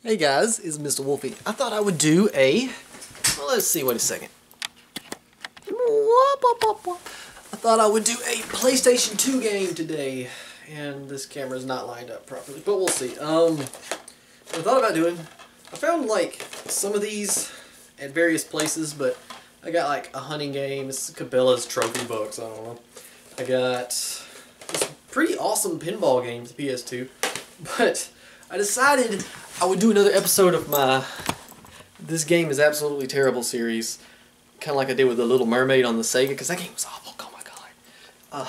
Hey guys, it's Mr. Wulfy. I thought I would do a... Well, let's see, wait a second. I thought I would do a PlayStation 2 game today. And this camera's not lined up properly, but we'll see. What I thought about doing... I found, like, some of these at various places, but I got, like, a hunting game. It's Cabela's Trophy Books, I don't know. I got this pretty awesome pinball game, the PS2. But I decided I would do another episode of my This Game is Absolutely Terrible series. Kind of like I did with The Little Mermaid on the Sega, because that game was awful. Oh my god.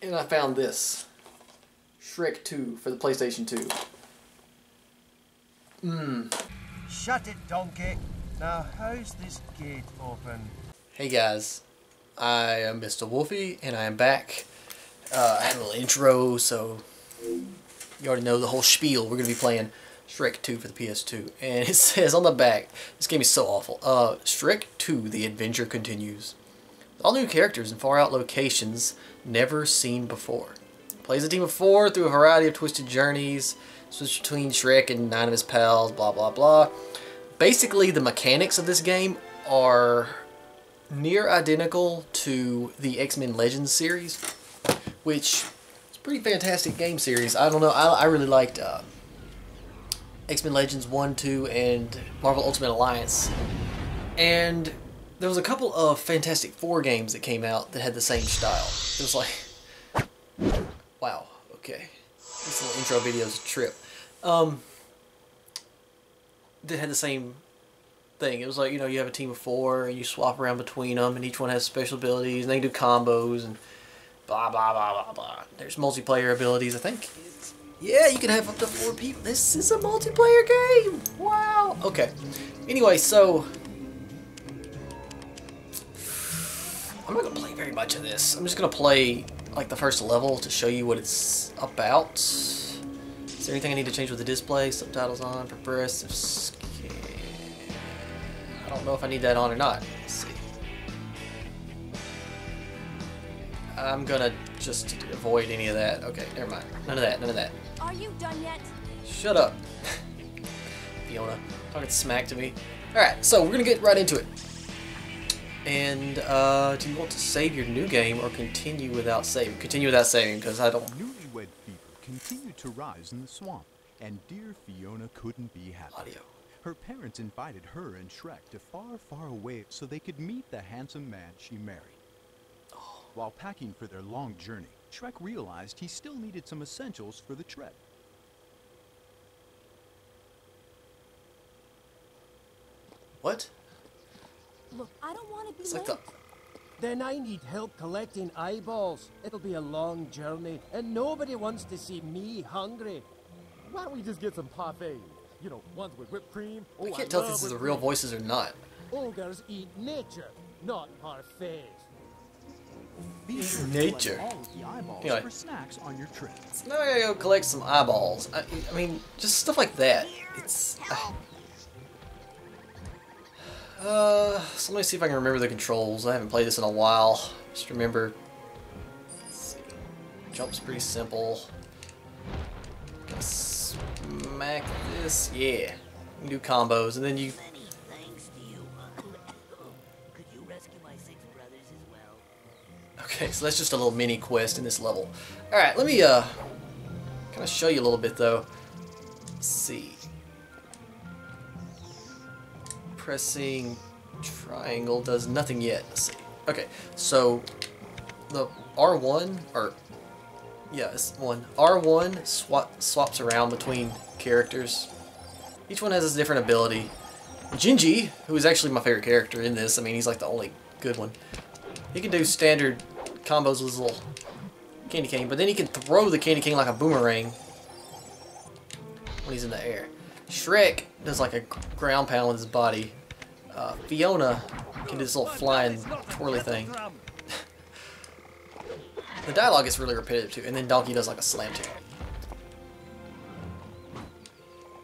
And I found this. Shrek 2 for the PlayStation 2. Shut it, donkey. Now, how's this gate open? Hey guys, I am Mr. Wulfy, and I am back. I had a little intro, so you already know the whole spiel. We're going to be playing Shrek 2 for the PS2. And it says on the back, this game is so awful, Shrek 2, the adventure continues. All new characters in far out locations never seen before. Plays a team of 4 through a variety of twisted journeys. Switch between Shrek and 9 of his pals, blah blah blah. Basically, the mechanics of this game are near identical to the X-Men Legends series, which is a pretty fantastic game series. I don't know, I really liked X-Men Legends 1, 2, and Marvel Ultimate Alliance. And there was a couple of Fantastic Four games that came out that had the same style. It was like, wow, okay. This little intro video is a trip. That had the same thing. It was like, you know, you have a team of 4 and you swap around between them, and each one has special abilities, and they do combos and blah blah blah blah blah. There's multiplayer abilities. I think yeah, you can have up to 4 people. This is a multiplayer game. Wow. Okay. Anyway, so I'm not gonna play very much of this. I'm just gonna play like the first level to show you what it's about. Is there anything I need to change with the display? Subtitles on, progressive scan. I don't know if I need that on or not. Let's see. I'm gonna just avoid any of that. Okay, never mind. None of that, none of that. Are you done yet? Shut up. Fiona, talking smack to me. Alright, so we're gonna get right into it. And, do you want to save your new game or continue without saving? Continue without saving, because I don't... Newlywed fever continued to rise in the swamp, and dear Fiona couldn't be happier. Audio. Her parents invited her and Shrek to far, far away so they could meet the handsome man she married. Oh. While packing for their long journey, Shrek realized he still needed some essentials for the trip. What? Look, I don't want to be It's late. like the... Then I need help collecting eyeballs. It'll be a long journey, and nobody wants to see me hungry. Why don't we just get some parfaits? You know, ones with whipped cream. I Oh, can't tell if love this is the whipped real cream. voices or not. Ogres eat nature, not parfaits. Be sure to Nature. collect all of the eyeballs Anyway. for snacks on your trip. So now I gotta go collect some eyeballs. I mean, just stuff like that. It's... so let me see if I can remember the controls. I haven't played this in a while. Just remember... Let's see. Jump's pretty simple. Gonna smack this. Yeah. You can do combos, and then you... Many thanks to you, Uncle. Could you rescue my 6 brothers as well? Okay, so that's just a little mini quest in this level. Alright, let me kind of show you a little bit though. Let's see. Pressing triangle does nothing yet. Let's see. Okay, so the R1, or yeah, it's one. R1 swaps around between characters. Each one has a different ability. Gingy, who is actually my favorite character in this, I mean, he's like the only good one. He can do standard combos with his little candy cane, but then he can throw the candy cane like a boomerang when he's in the air. Shrek does like a ground pound with his body. Fiona can do this little flying twirly thing. The dialogue is really repetitive too, and then Donkey does like a slam jam.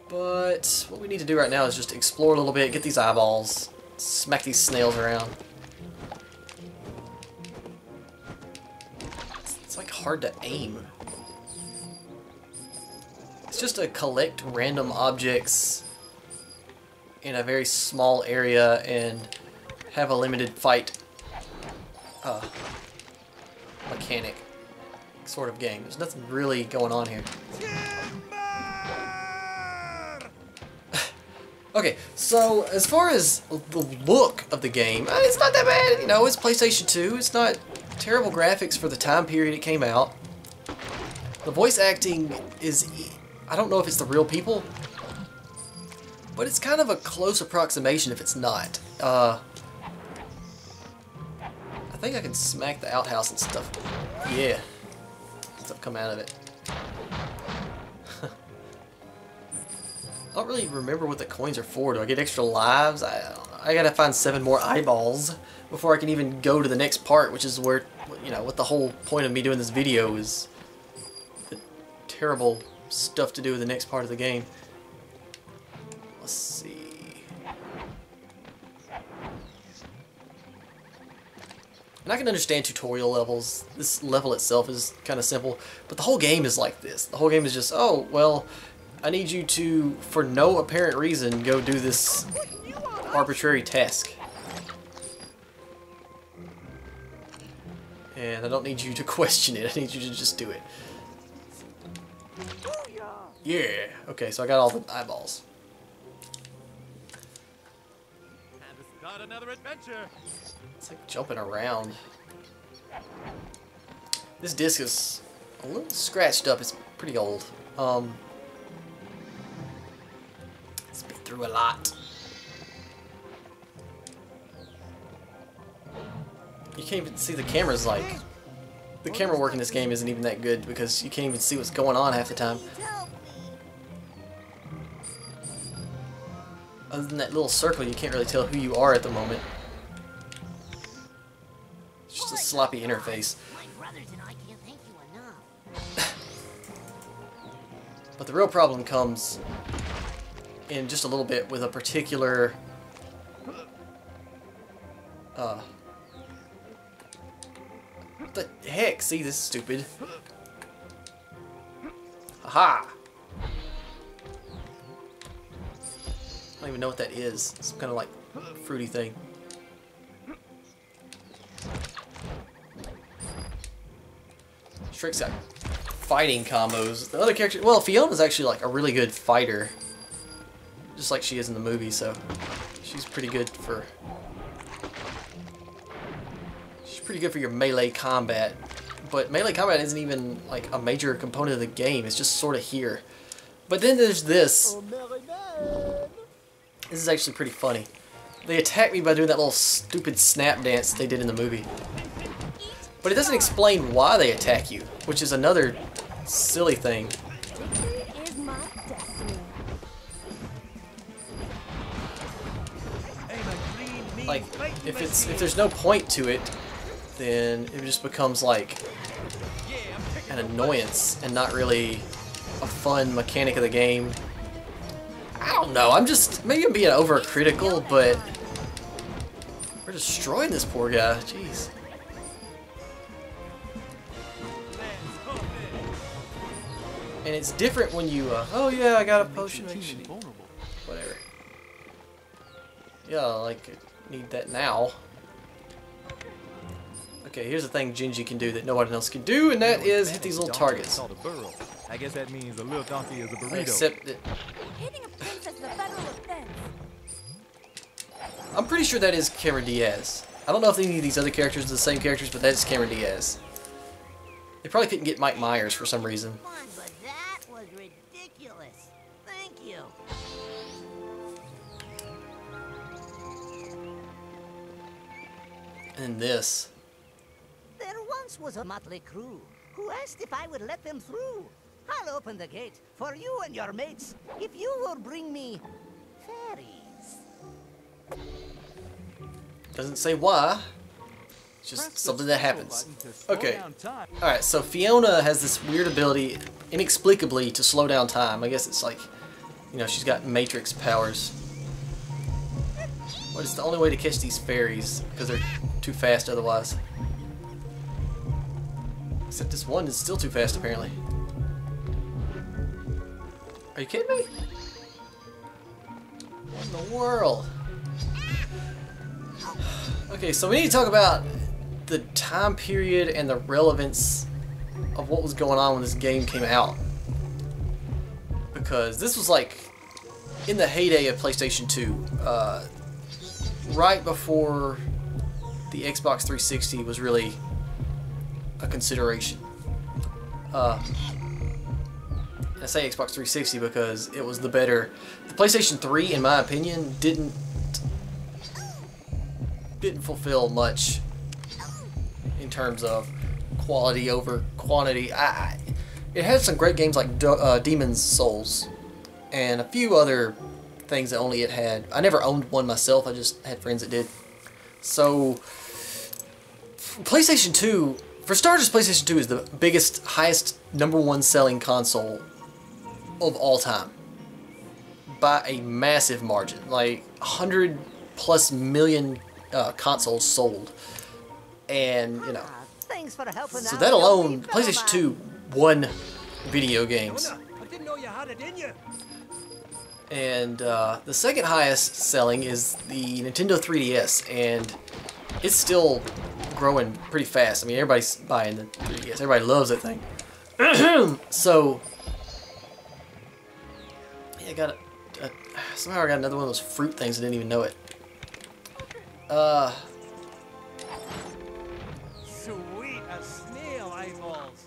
But what we need to do right now is just explore a little bit, get these eyeballs, smack these snails around. It's like hard to aim. It's just to collect random objects in a very small area and have a limited fight mechanic sort of game. There's nothing really going on here. Okay, so as far as the look of the game, it's not that bad. You know, it's PlayStation 2. It's not terrible graphics for the time period it came out. The voice acting is, I don't know if it's the real people, but it's kind of a close approximation if it's not. I think I can smack the outhouse and stuff. Yeah. Stuff come out of it. I don't really remember what the coins are for. Do I get extra lives? I gotta find 7 more eyeballs before I can even go to the next part, which is where, you know, what the whole point of me doing this video is. The terrible stuff to do with the next part of the game. Let's see. And I can understand tutorial levels. This level itself is kind of simple, but the whole game is like this. The whole game is just, oh, well, I need you to, for no apparent reason, go do this arbitrary task. And I don't need you to question it. I need you to just do it. Yeah. Okay, so I got all the eyeballs. Time to start another adventure. It's like jumping around. This disc is a little scratched up. It's pretty old. It's been through a lot. You can't even see the camera's like... The camera work in this game isn't even that good because you can't even see what's going on half the time. Other than that little circle, you can't really tell who you are at the moment. It's just a sloppy interface. My brothers and I can't thank you enough. But the real problem comes in just a little bit with a particular what the heck? See, this is stupid. Aha! I don't even know what that is. Some kind of like fruity thing. Shrek's got fighting combos. The other character, well, Fiona's actually like a really good fighter, just like she is in the movie. So she's pretty good for your melee combat. But melee combat isn't even like a major component of the game. It's just sort of here. But then there's this. This is actually pretty funny. They attack me by doing that little stupid snap dance they did in the movie. But it doesn't explain why they attack you, which is another silly thing. Victory is my destiny. Like, if there's no point to it, then it just becomes like an annoyance and not really a fun mechanic of the game. I don't know, maybe I'm being overcritical, but we're destroying this poor guy, jeez. And it's different when you, oh yeah, I got a potion, actually. Whatever. Yeah, like, I need that now. Okay, here's the thing Gingy can do that no one else can do, and that is hit these little targets. I guess that means a little donkey is a burrito. Except that Hitting a princess is a federal offense. I'm pretty sure that is Cameron Diaz. I don't know if any of these other characters are the same characters, but that is Cameron Diaz. They probably couldn't get Mike Myers for some reason. Fun, but that was ridiculous. Thank you. And this. There once was a motley crew who asked if I would let them through. I'll open the gate for you and your mates if you will bring me fairies. Doesn't say why. It's just something that happens. Okay. Alright, so Fiona has this weird ability, inexplicably, to slow down time. I guess it's like, you know, she's got Matrix powers. But it's the only way to catch these fairies, because they're too fast otherwise. Except this one is still too fast, apparently. Are you kidding me? What in the world? Okay, so we need to talk about the time period and the relevance of what was going on when this game came out. Because this was like in the heyday of PlayStation 2, right before the Xbox 360 was really a consideration. And I say Xbox 360 because it was the better. The PlayStation 3, in my opinion, didn't fulfill much in terms of quality over quantity. It had some great games like Demon's Souls and a few other things that only it had. I never owned one myself, I just had friends that did. So, PlayStation 2, for starters, PlayStation 2 is the biggest, highest, #1 selling console of all time. By a massive margin. Like, 100+ million consoles sold. And, you know. Thanks for helping So out, that alone, young PlayStation 2 won video games. I didn't know you had it in you. And the second highest selling is the Nintendo 3DS, and it's still growing pretty fast. I mean, everybody's buying the 3DS. Everybody loves that thing. So, yeah, I got somehow I got another one of those fruit things. I didn't even know it. Sweet as snail eyeballs.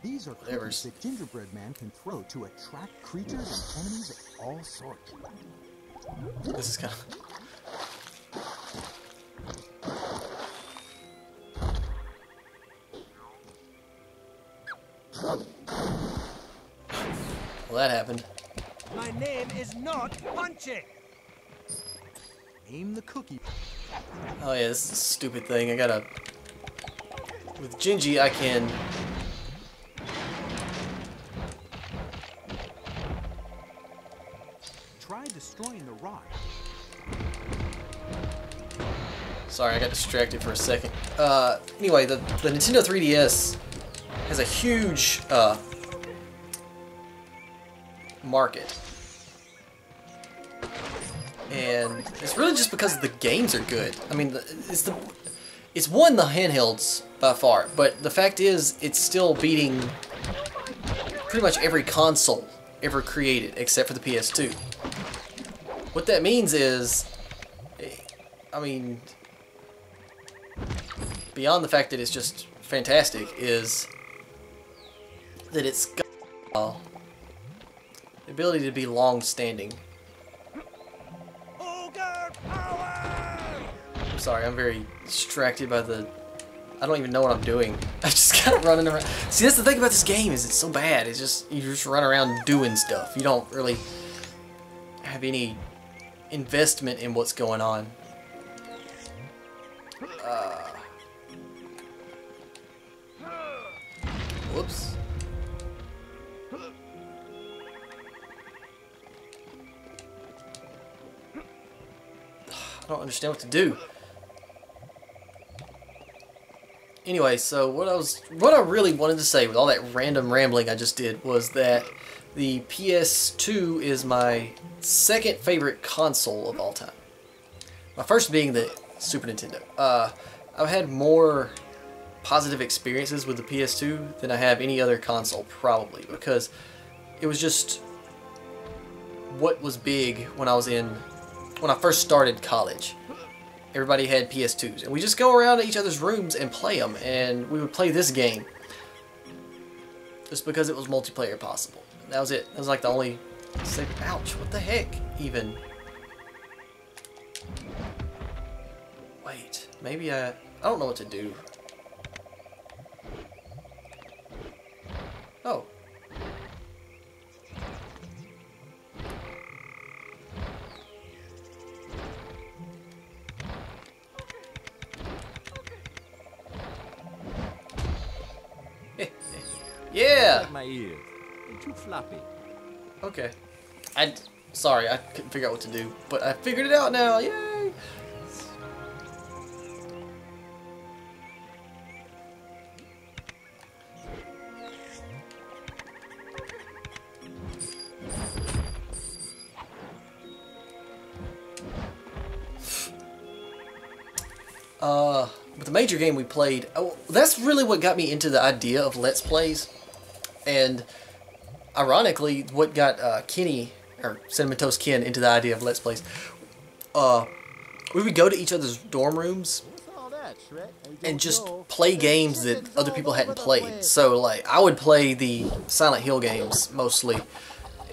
These are Whatever. cookies that Gingerbread Man can throw to attract creatures and enemies of all sorts. This is kind of... Well, that happened. My name is not Punchy. Aim the cookie. Oh yeah, this is a stupid thing. I gotta... With Gingy, I can... Try destroying the rock. Sorry, I got distracted for a second. Anyway, the Nintendo 3DS has a huge market. And it's really just because the games are good. I mean, it's won the handhelds by far, but the fact is, it's still beating pretty much every console ever created, except for the PS2. What that means is, I mean, beyond the fact that it's just fantastic, is that it's got the ability to be long-standing. I'm sorry, I'm very distracted by the... I don't even know what I'm doing. I just got running around. See, that's the thing about this game, is it's so bad. It's just, you just run around doing stuff. You don't really have any investment in what's going on. Whoops. I don't understand what to do. Anyway, so what I really wanted to say with all that random rambling I just did was that the PS2 is my second favorite console of all time. My first being the Super Nintendo. I've had more positive experiences with the PS2 than I have any other console, probably, because it was just what was big when I first started college. Everybody had PS2s, and we just go around to each other's rooms and play them, and we would play this game just because it was multiplayer possible. That was it. That was like the only... Ouch, what the heck, even? Wait, maybe I don't know what to do. Oh. Yeah! Like my ears. They're too floppy. Okay. Sorry, I couldn't figure out what to do, but I figured it out now. Yay! the major game we played, oh, that's really what got me into the idea of Let's Plays. And ironically, what got Kenny, or Cinnamon Toast Ken, into the idea of Let's Plays, we would go to each other's dorm rooms and just play games that other people hadn't played. So, like, I would play the Silent Hill games, mostly,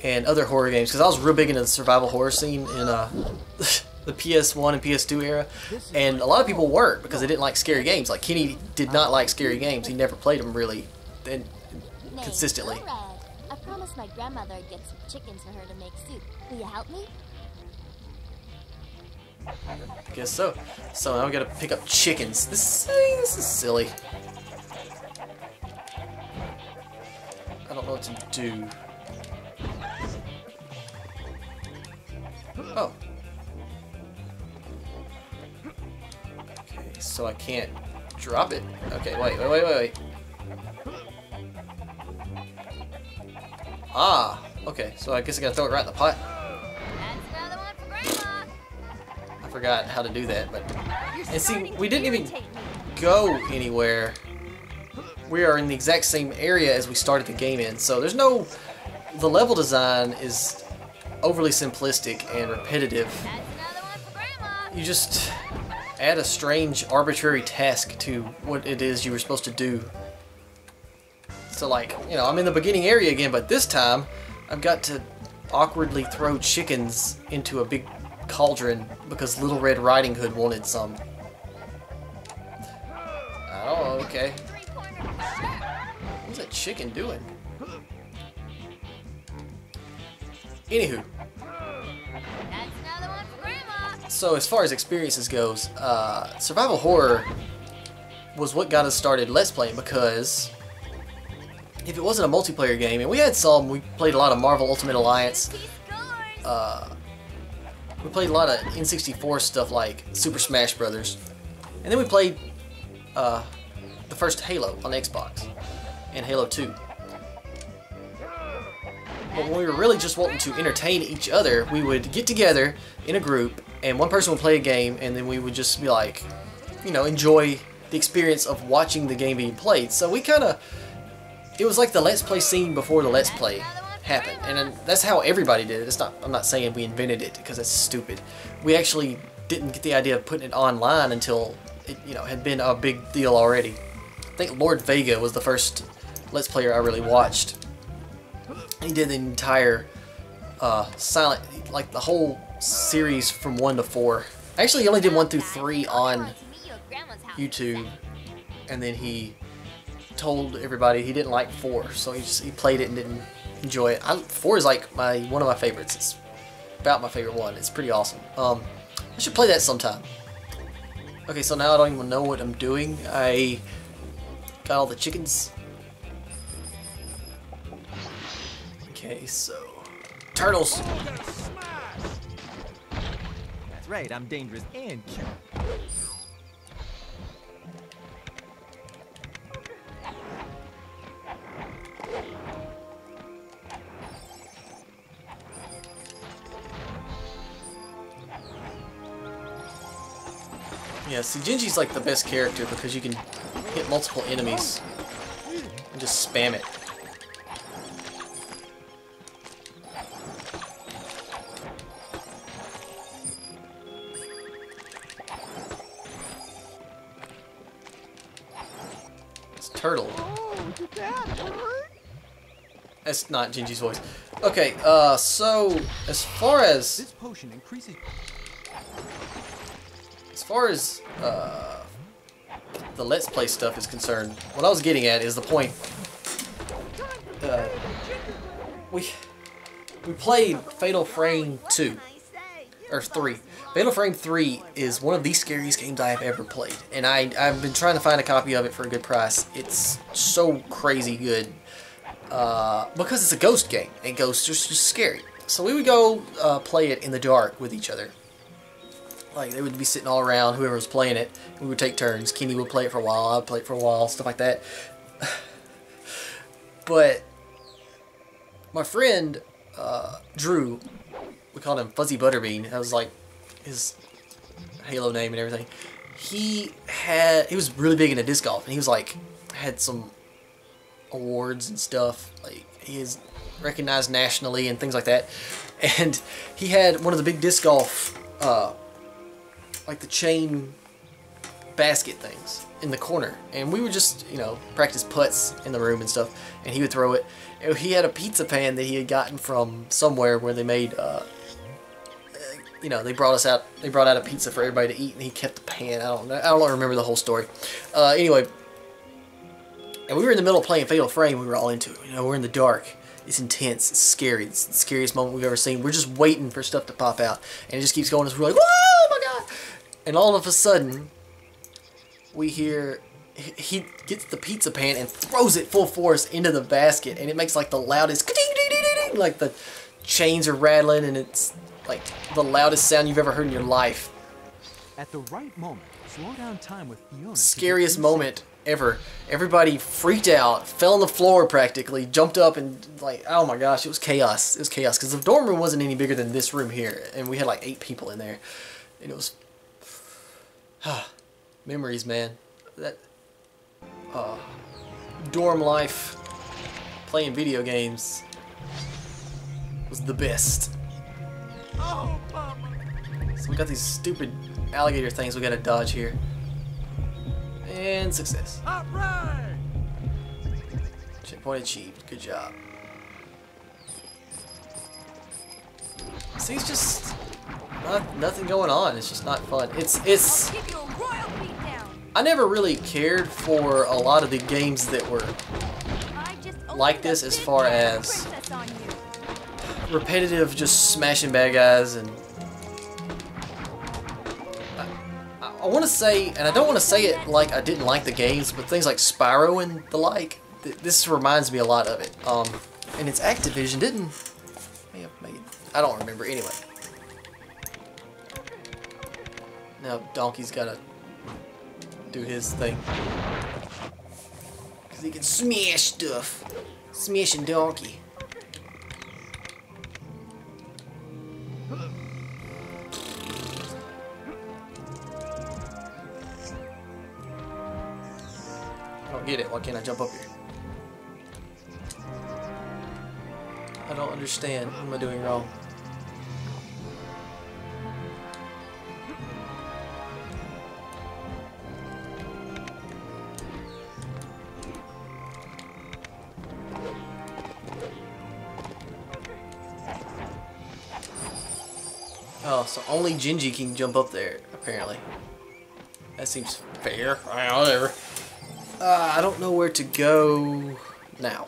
and other horror games, because I was real big into the survival horror scene in the PS1 and PS2 era, and a lot of people weren't, because they didn't like scary games. Like, Kenny did not like scary games. He never played them, really, consistently. I promised my grandmother I'd get some chickens for her to make soup. Will you help me? Guess so. So now we gotta pick up chickens. This is silly. I don't know what to do. Oh. Okay, so I can't drop it. Okay, wait. Ah, okay, so I guess I gotta throw it right in the pot. I forgot how to do that, but... And see, we didn't even go anywhere. We are in the exact same area as we started the game in, so there's no... The level design is overly simplistic and repetitive. You just add a strange, arbitrary task to what it is you were supposed to do. So, like, you know, I'm in the beginning area again, but this time I've got to awkwardly throw chickens into a big cauldron because Little Red Riding Hood wanted some. Oh, okay. What's that chicken doing? Anywho. So as far as experiences goes, survival horror was what got us started Let's Playing, because if it wasn't a multiplayer game, and we had some, we played a lot of Marvel Ultimate Alliance, we played a lot of N64 stuff like Super Smash Brothers, and then we played the first Halo on Xbox, and Halo 2. But when we were really just wanting to entertain each other, we would get together in a group, and one person would play a game, and then we would just be like, you know, enjoy the experience of watching the game being played. So we kind of, it was like the Let's Play scene before the Let's Play happened, and that's how everybody did it. It's not, I'm not saying we invented it, because that's stupid. We actually didn't get the idea of putting it online until it, you know, had been a big deal already. I think Lord Vega was the first Let's Player I really watched. He did the entire silent, like the whole series from 1 to 4. Actually, he only did 1 through 3 on YouTube, and then he told everybody he didn't like 4, so he played it and didn't enjoy it. 4 is like one of my favorites. It's about my favorite one. It's pretty awesome. I should play that sometime. Okay, so now I don't even know what I'm doing. I got all the chickens. Okay, so turtles. That's right, I'm dangerous and cute. Yeah, see, Gingy's like the best character because you can hit multiple enemies and just spam it. It's Turtle. That's not Gingy's voice. Okay, so as far as This potion increases. As far as the Let's Play stuff is concerned, what I was getting at is the point. We played Fatal Frame 2 or 3. Fatal Frame 3 is one of the scariest games I have ever played, and I've been trying to find a copy of it for a good price. It's so crazy good because it's a ghost game, and ghosts are just scary. So we would go play it in the dark with each other. Like, they would be sitting all around, whoever was playing it. We would take turns. Kenny would play it for a while, I would play it for a while, stuff like that. But my friend, Drew, we called him Fuzzy Butterbean. That was like his Halo name and everything. he was really big into disc golf, and he was like had some awards and stuff. Like he is recognized nationally and things like that. And he had one of the big disc golf, like the chain basket things in the corner, and we would just, you know, practice putts in the room and stuff, and he would throw it. And he had a pizza pan that he had gotten from somewhere where they made, you know, they brought out a pizza for everybody to eat, and he kept the pan. I don't remember the whole story. Anyway, and we were in the middle of playing Fatal Frame. We were all into it. You know, we're in the dark. It's intense. It's scary. It's the scariest moment we've ever seen. We're just waiting for stuff to pop out, and it just keeps going. We're like, "Whoa, my God!" And all of a sudden, we hear he gets the pizza pan and throws it full force into the basket, and it makes like the loudest, like the chains are rattling, and it's like the loudest sound you've ever heard in your life. At the right moment, slow down time with Fiona. Scariest moment ever. Everybody freaked out, fell on the floor practically, jumped up, and like, oh my gosh, it was chaos. It was chaos because the dorm room wasn't any bigger than this room here, and we had like 8 people in there, and it was memories, man. That dorm life, playing video games, was the best. Oh, mama. So we got these stupid alligator things we gotta dodge here. And success. All right. Checkpoint achieved. Good job. See, it's just nothing going on. It's just not fun. It's. I'll give you a royal beatdown. I never really cared for a lot of the games that were I just like this, as far as princess on you. repetitive, just smashing bad guys, and I want to say, and I don't want to say it like I didn't like the games, but things like Spyro and the like, this reminds me a lot of it. And it's Activision, didn't may have made, I don't remember. Anyway, now Donkey's gotta do his thing because he can smash stuff. Smashing Donkey. I don't get it. Why can't I jump up here? I don't understand. What am I doing wrong? Oh, so only Gingy can jump up there, apparently. That seems fair. Whatever. I don't know where to go now.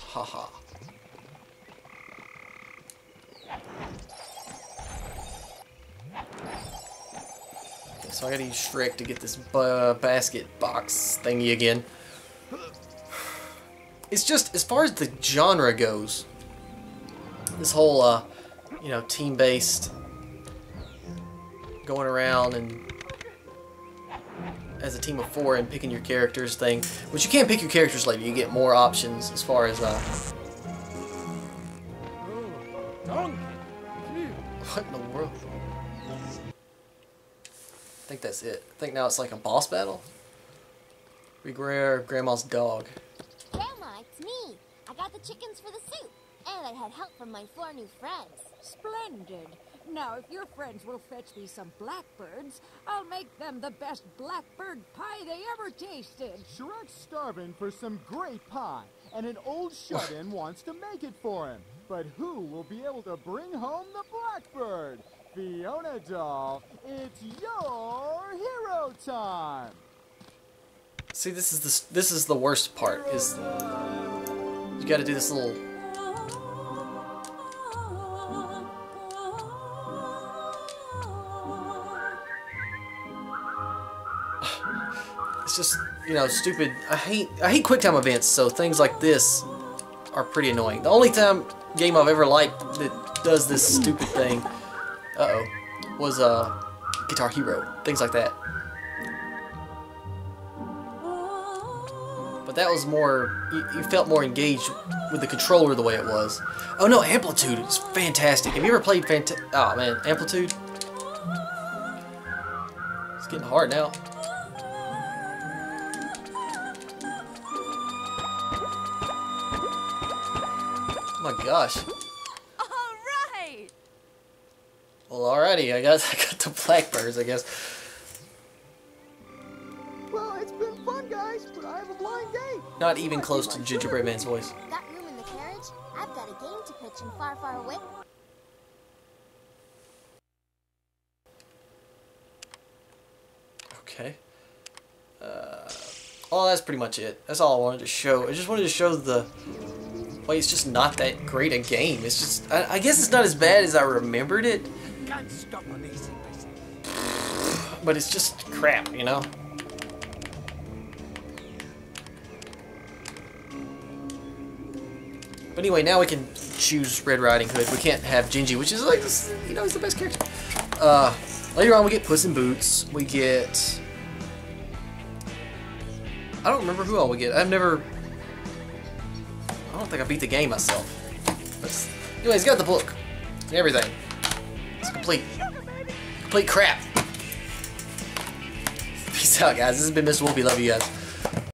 Haha. Okay, so I gotta use Shrek to get this basket box thingy again. It's just, as far as the genre goes, this whole, you know, team-based, going around and as a team of 4 and picking your characters thing, which you can't pick your characters later. You get more options as far as what in the world? I think that's it. I think now it's like a boss battle. Regrare Grandma's dog. Grandma, it's me. I got the chickens for the soup, and I had help from my 4 new friends. Splendid. Now, if your friends will fetch me some blackbirds, I'll make them the best blackbird pie they ever tasted. Shrek's starving for some great pie, and an old shut-in wants to make it for him. But who will be able to bring home the blackbird? Fiona doll, it's your hero time! See, this is the worst part. Is you got to do this little. It's just, you know, stupid. I hate QuickTime events, so things like this are pretty annoying. The only game I've ever liked that does this stupid thing, was Guitar Hero, things like that. But that was more, you felt more engaged with the controller the way it was. Oh no, Amplitude is fantastic. Have you ever played oh man, Amplitude? It's getting hard now. Oh my gosh. Alright! Well, alrighty, I got the blackbirds, I guess. Well, it's been fun, guys, but I have a blind date. Not even close to Gingerbread Man's voice. Got room in the carriage? I've got a game to pitch in far, far away. Okay. Oh, that's pretty much it. That's all I wanted to show. I just wanted to show the... Why it's just not that great a game. It's just... I guess it's not as bad as I remembered it. Can't stop amazing myself. But it's just crap, you know? But anyway, now we can choose Red Riding Hood. We can't have Gingy, which is like, this, you know, he's the best character. Later on, we get Puss in Boots. We get... I don't remember who all we get. I don't think I beat the game myself. But anyways, got the book. And everything. It's complete. Complete crap. Peace out, guys. This has been Mr. Wulfy. Love you guys.